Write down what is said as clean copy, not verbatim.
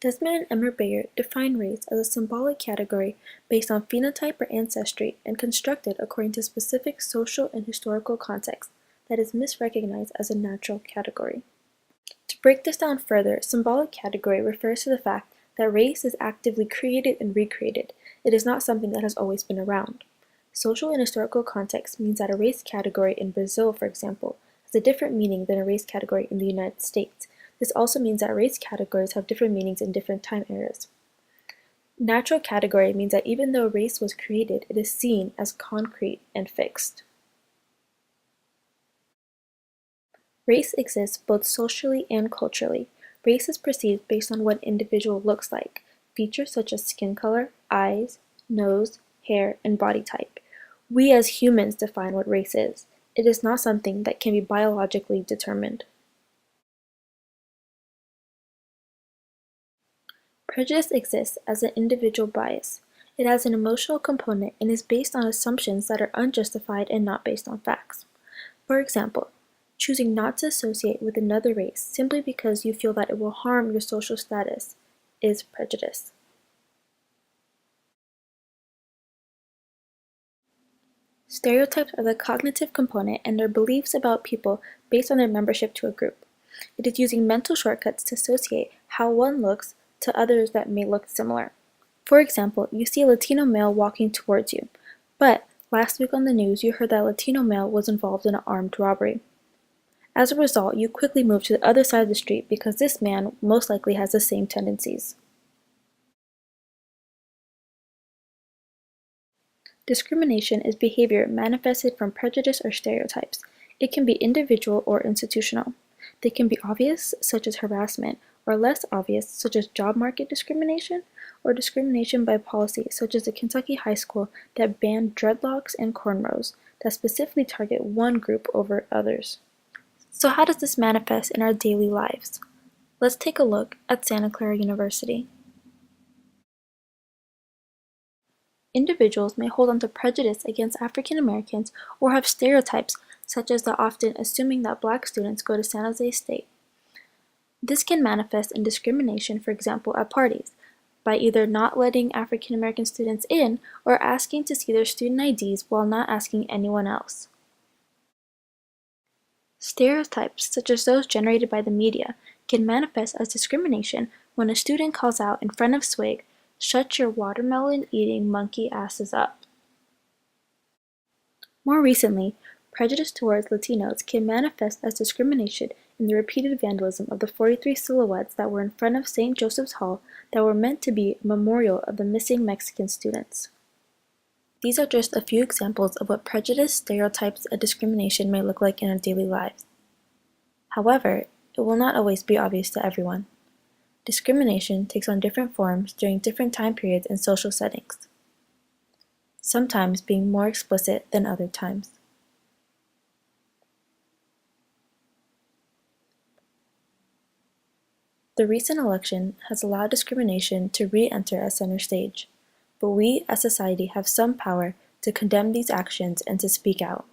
Desmond and Emmer Bayer define race as a symbolic category based on phenotype or ancestry and constructed according to specific social and historical context that is misrecognized as a natural category. To break this down further, symbolic category refers to the fact that race is actively created and recreated. It is not something that has always been around. Social and historical context means that a race category in Brazil, for example, has a different meaning than a race category in the United States. This also means that race categories have different meanings in different time eras. Natural category means that even though race was created, it is seen as concrete and fixed. Race exists both socially and culturally. Race is perceived based on what an individual looks like, features such as skin color, eyes, nose, hair, and body type. We as humans define what race is. It is not something that can be biologically determined. Prejudice exists as an individual bias. It has an emotional component and is based on assumptions that are unjustified and not based on facts. For example, choosing not to associate with another race simply because you feel that it will harm your social status is prejudice. Stereotypes are the cognitive component and are beliefs about people based on their membership to a group. It is using mental shortcuts to associate how one looks to others that may look similar. For example, you see a Latino male walking towards you, but last week on the news you heard that a Latino male was involved in an armed robbery. As a result, you quickly move to the other side of the street because this man most likely has the same tendencies. Discrimination is behavior manifested from prejudice or stereotypes. It can be individual or institutional. They can be obvious, such as harassment, or less obvious, such as job market discrimination, or discrimination by policy, such as the Kentucky high school that banned dreadlocks and cornrows, that specifically target one group over others. So how does this manifest in our daily lives? Let's take a look at Santa Clara University. Individuals may hold on to prejudice against African Americans or have stereotypes, such as the often assuming that Black students go to San Jose State. This can manifest in discrimination, for example, at parties, by either not letting African American students in or asking to see their student IDs while not asking anyone else. Stereotypes, such as those generated by the media, can manifest as discrimination when a student calls out in front of swig, "Shut your watermelon-eating monkey asses up." More recently, prejudice towards Latinos can manifest as discrimination in the repeated vandalism of the 43 silhouettes that were in front of St. Joseph's Hall that were meant to be a memorial of the missing Mexican students. These are just a few examples of what prejudice, stereotypes, and discrimination may look like in our daily lives. However, it will not always be obvious to everyone. Discrimination takes on different forms during different time periods and social settings, sometimes being more explicit than other times. The recent election has allowed discrimination to re-enter as center stage, but we as society have some power to condemn these actions and to speak out.